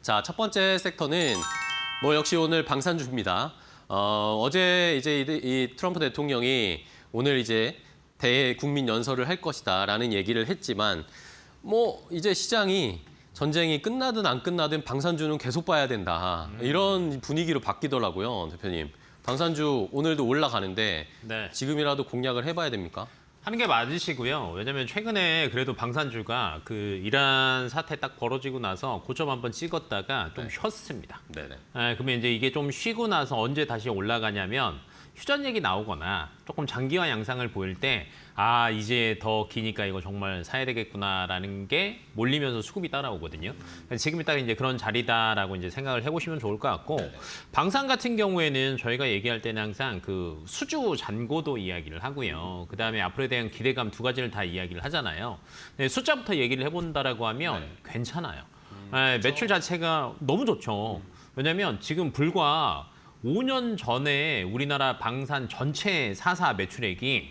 자, 첫 번째 섹터는 뭐 역시 오늘 방산주입니다. 어제 이제 이 트럼프 대통령이 오늘 이제 대국민 연설을 할 것이다라는 얘기를 했지만 뭐 이제 시장이 전쟁이 끝나든 안 끝나든 방산주는 계속 봐야 된다. 이런 분위기로 바뀌더라고요, 대표님. 방산주 오늘도 올라가는데 네. 지금이라도 공략을 해봐야 됩니까? 하는 게 맞으시고요. 왜냐하면 최근에 그래도 방산주가 그 이란 사태 딱 벌어지고 나서 고점 한번 찍었다가 좀 쉬었습니다. 네네. 그러면 이제 이게 좀 쉬고 나서 언제 다시 올라가냐면 휴전 얘기 나오거나 조금 장기화 양상을 보일 때 아, 이제 더 기니까 이거 정말 사야 되겠구나라는 게 몰리면서 수급이 따라오거든요. 지금이 딱 이제 그런 자리다라고 이제 생각을 해보시면 좋을 것 같고 방산 같은 경우에는 저희가 얘기할 때는 항상 그 수주 잔고도 이야기를 하고요. 그다음에 앞으로에 대한 기대감 두 가지를 다 이야기를 하잖아요. 네, 숫자부터 얘기를 해본다라고 하면 괜찮아요. 매출 자체가 너무 좋죠. 왜냐하면 지금 불과 5년 전에 우리나라 방산 전체 4사 매출액이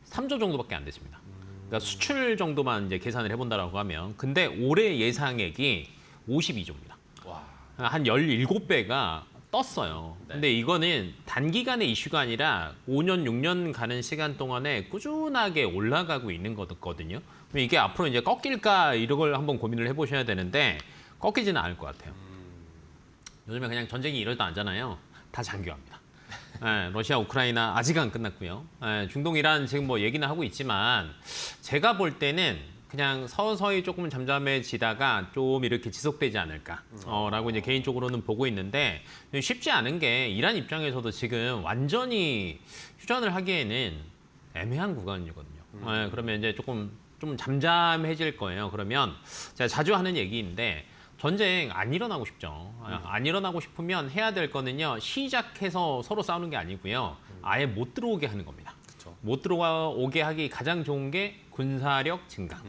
3조 정도밖에 안 됐습니다. 그러니까 수출 정도만 이제 계산을 해본다라고 하면 근데 올해 예상액이 52조입니다. 와. 한 17배가 떴어요. 근데 이거는 단기간의 이슈가 아니라 5년, 6년 가는 시간 동안에 꾸준하게 올라가고 있는 거거든요. 그럼 이게 앞으로 이제 꺾일까 이런 걸 한번 고민을 해보셔야 되는데 꺾이지는 않을 것 같아요. 요즘에 그냥 전쟁이 이러지도 않잖아요. 다 장기화입니다. 러시아, 우크라이나 아직 안 끝났고요. 중동, 이란 지금 뭐 얘기는 하고 있지만 제가 볼 때는 그냥 서서히 조금 잠잠해지다가 좀 이렇게 지속되지 않을까라고 이제 개인적으로는 보고 있는데 쉽지 않은 게 이란 입장에서도 지금 완전히 휴전을 하기에는 애매한 구간이거든요. 그러면 이제 좀 잠잠해질 거예요. 그러면 제가 자주 하는 얘기인데 전쟁 안 일어나고 싶죠. 안 일어나고 싶으면 해야 될 거는요. 시작해서 서로 싸우는 게 아니고요. 아예 못 들어오게 하는 겁니다. 그쵸. 못 들어오게 하기 가장 좋은 게 군사력 증강.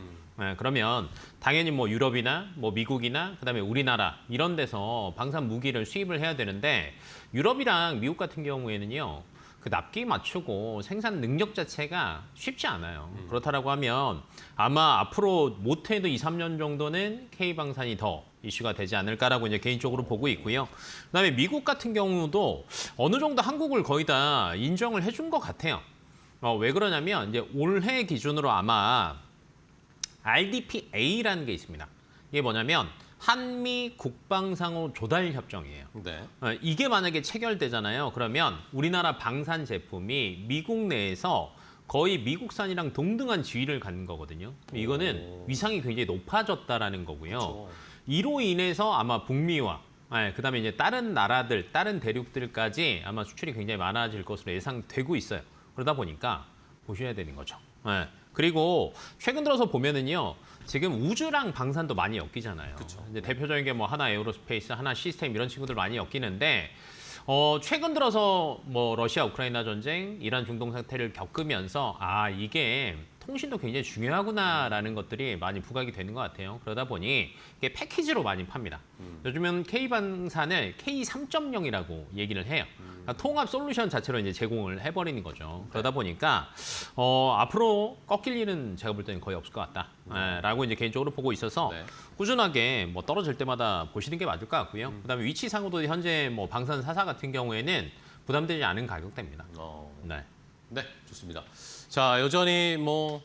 그러면 당연히 뭐 유럽이나 뭐 미국이나 그다음에 우리나라 이런 데서 방산 무기를 수입을 해야 되는데 유럽이랑 미국 같은 경우에는요. 그 납기 맞추고 생산 능력 자체가 쉽지 않아요. 그렇다라고 하면 아마 앞으로 못해도 2, 3년 정도는 K방산이 더 이슈가 되지 않을까라고 이제 개인적으로 보고 있고요. 그다음에 미국 같은 경우도 어느 정도 한국을 거의 다 인정을 해준 것 같아요. 왜 그러냐면 이제 올해 기준으로 아마 RDPA라는 게 있습니다. 이게 뭐냐면 한미 국방상호 조달 협정이에요. 네. 이게 만약에 체결되잖아요. 그러면 우리나라 방산 제품이 미국 내에서 거의 미국산이랑 동등한 지위를 갖는 거거든요. 이거는 위상이 굉장히 높아졌다라는 거고요. 그렇죠. 이로 인해서 아마 북미와 그다음에 이제 다른 나라들, 다른 대륙들까지 아마 수출이 굉장히 많아질 것으로 예상되고 있어요. 그러다 보니까 보셔야 되는 거죠. 그리고 최근 들어서 보면은요. 지금 우주랑 방산도 많이 엮이잖아요. 그쵸. 이제 대표적인 게 뭐 하나 에어로스페이스, 하나 시스템 이런 친구들 많이 엮이는데 최근 들어서 뭐 러시아 우크라이나 전쟁, 이란 중동 사태를 겪으면서 아 이게 통신도 굉장히 중요하구나라는 것들이 많이 부각이 되는 것 같아요. 그러다 보니 이게 패키지로 많이 팝니다. 요즘은 K방산을 K3.0이라고 얘기를 해요. 그러니까 통합 솔루션 자체로 이제 제공을 해버리는 거죠. 그러다 보니까 앞으로 꺾일 일은 제가 볼 때는 거의 없을 것 같다라고 이제 개인적으로 보고 있어서 네. 꾸준하게 뭐 떨어질 때마다 보시는 게 맞을 것 같고요. 그다음에 위치상으로도 현재 뭐 방산 4사 같은 경우에는 부담되지 않은 가격대입니다. 네. 네, 좋습니다. 자, 여전히 뭐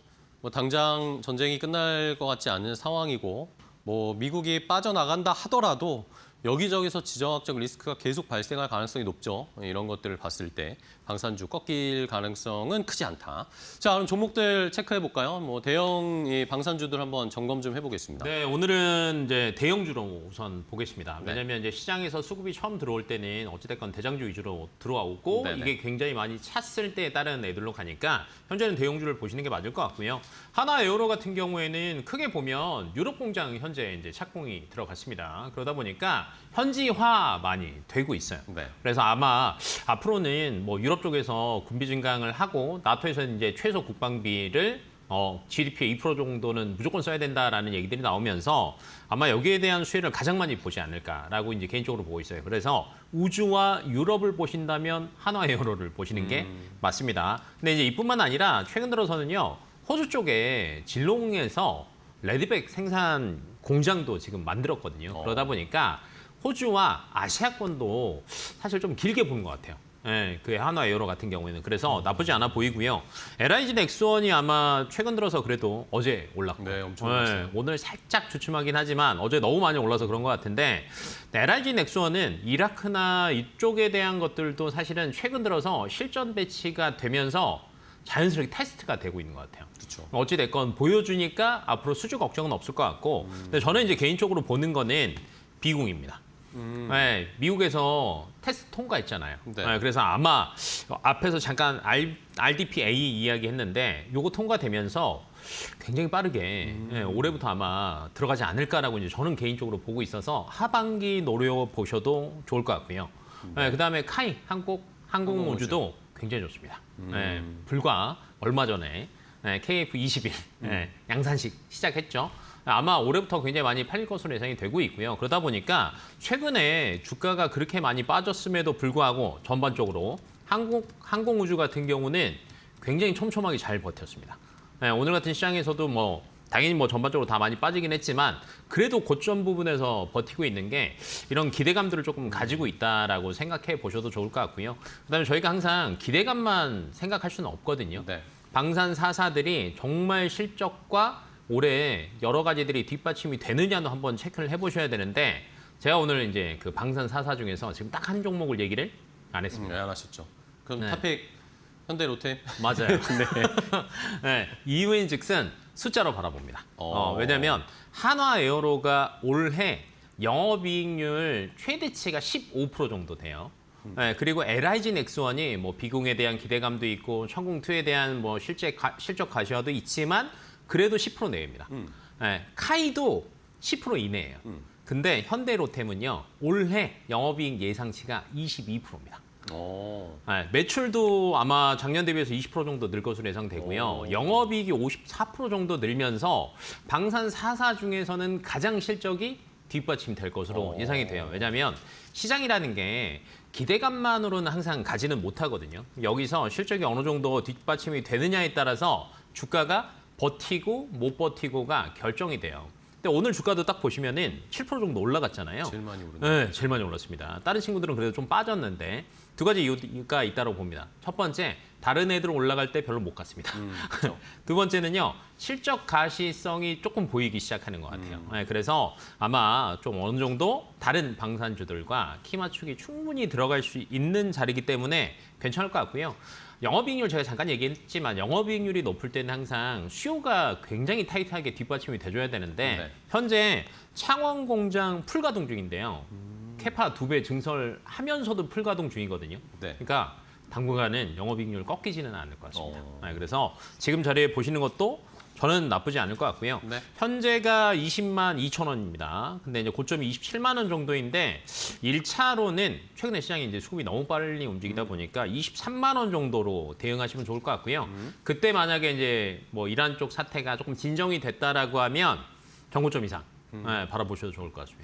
당장 전쟁이 끝날 것 같지 않은 상황이고 뭐 미국이 빠져나간다 하더라도 여기저기서 지정학적 리스크가 계속 발생할 가능성이 높죠. 이런 것들을 봤을 때 방산주 꺾일 가능성은 크지 않다. 자, 그럼 종목들 체크해 볼까요? 뭐 대형 이 방산주들 한번 점검 좀 해보겠습니다. 네, 오늘은 이제 대형주로 우선 보겠습니다. 네. 왜냐하면 이제 시장에서 수급이 처음 들어올 때는 어찌됐건 대장주 위주로 들어오고 네네. 이게 굉장히 많이 찼을 때 다른 애들로 가니까 현재는 대형주를 보시는 게 맞을 것 같고요. 하나 에어로 같은 경우에는 크게 보면 유럽 공장 현재 이제 착공이 들어갔습니다. 그러다 보니까 현지화 많이 되고 있어요. 네. 그래서 아마 앞으로는 뭐 유럽 쪽에서 군비 증강을 하고 나토에서 이제 최소 국방비를 GDP의 2% 정도는 무조건 써야 된다라는 얘기들이 나오면서 아마 여기에 대한 수혜를 가장 많이 보지 않을까라고 이제 개인적으로 보고 있어요. 그래서 우주와 유럽을 보신다면 한화에어로를 보시는 게 맞습니다. 근데 이제 이뿐만 아니라 최근 들어서는요. 호주 쪽에 진롱에서 레드백 생산 공장도 지금 만들었거든요. 그러다 보니까 호주와 아시아권도 사실 좀 길게 보는 것 같아요. 예, 그 한화 에어로 같은 경우에는 그래서 나쁘지 않아 보이고요. LIG 넥스원이 아마 최근 들어서 그래도 어제 올랐고, 네, 엄청 올랐어요. 오늘 살짝 주춤하긴 하지만 어제 너무 많이 올라서 그런 것 같은데 LIG 넥스원은 이라크나 이쪽에 대한 것들도 사실은 최근 들어서 실전 배치가 되면서 자연스럽게 테스트가 되고 있는 것 같아요. 그렇죠. 어찌 됐건 보여주니까 앞으로 수주 걱정은 없을 것 같고, 근데 저는 이제 개인적으로 보는 거는 비공입니다. 네, 미국에서 테스트 통과했잖아요. 네. 네, 그래서 아마 앞에서 잠깐 RDPA 이야기했는데 요거 통과되면서 굉장히 빠르게 올해부터 아마 들어가지 않을까라고 이제 저는 개인적으로 보고 있어서 하반기 노려보셔도 좋을 것 같고요. 네, 그다음에 카이 항공우주도 굉장히 좋습니다. 네, 불과 얼마 전에 KF-21 양산식 시작했죠. 아마 올해부터 굉장히 많이 팔릴 것으로 예상이 되고 있고요. 그러다 보니까 최근에 주가가 그렇게 많이 빠졌음에도 불구하고 전반적으로 항공우주 같은 경우는 굉장히 촘촘하게 잘 버텼습니다. 오늘 같은 시장에서도 뭐 당연히 뭐 전반적으로 다 많이 빠지긴 했지만 그래도 고점 부분에서 버티고 있는 게 이런 기대감들을 조금 가지고 있다라고 생각해 보셔도 좋을 것 같고요. 그다음에 저희가 항상 기대감만 생각할 수는 없거든요. 네. 방산 4사들이 정말 실적과 올해 여러 가지들이 뒷받침이 되느냐도 한번 체크를 해보셔야 되는데 제가 오늘 이제 그 방산 4사 중에서 지금 딱 한 종목을 얘기를 안 했습니다. 네, 안 하셨죠. 그럼 네. 탑픽 현대 롯데. 맞아요. 네. 이유인즉슨 숫자로 바라봅니다. 왜냐하면 한화 에어로가 올해 영업이익률 최대치가 15% 정도 돼요. 네, 그리고 LIG 넥스원이 뭐 비공에 대한 기대감도 있고 천궁2에 대한 뭐 실적 가시화도 있지만 그래도 10% 내외입니다. 네, 카이도 10% 이내예요. 근데 현대로템은요 올해 영업이익 예상치가 22%입니다. 네, 매출도 아마 작년 대비해서 20% 정도 늘 것으로 예상되고요. 영업이익이 54% 정도 늘면서 방산 4사 중에서는 가장 실적이 뒷받침될 것으로 예상이 돼요. 왜냐하면 시장이라는 게 기대감만으로는 항상 가지는 못하거든요. 여기서 실적이 어느 정도 뒷받침이 되느냐에 따라서 주가가 버티고 못 버티고가 결정이 돼요. 근데 오늘 주가도 딱 보시면은 7% 정도 올라갔잖아요. 제일 많이 오르네. 네, 제일 많이 올랐습니다. 다른 친구들은 그래도 좀 빠졌는데 두 가지 이유가 있다고 봅니다. 첫 번째, 다른 애들 올라갈 때 별로 못 갔습니다. 그렇죠. 두 번째는요, 실적 가시성이 조금 보이기 시작하는 것 같아요. 네, 그래서 아마 좀 어느 정도 다른 방산주들과 키 맞추기 충분히 들어갈 수 있는 자리이기 때문에 괜찮을 것 같고요. 영업이익률 제가 잠깐 얘기했지만 영업이익률이 높을 때는 항상 수요가 굉장히 타이트하게 뒷받침이 돼줘야 되는데 네. 현재 창원 공장 풀가동 중인데요. 캐파 2배 증설하면서도 풀가동 중이거든요. 네. 그러니까 당분간은 영업이익률 꺾이지는 않을 것 같습니다. 네, 그래서 지금 자리에 보시는 것도 저는 나쁘지 않을 것 같고요. 네. 현재가 20만 2천 원입니다. 근데 이제 고점이 27만 원 정도인데 1차로는 최근에 시장이 이제 수급이 너무 빨리 움직이다 보니까 23만 원 정도로 대응하시면 좋을 것 같고요. 그때 만약에 이제 뭐 이란 쪽 사태가 조금 진정이 됐다라고 하면 정고점 이상 바라보셔도 좋을 것 같습니다.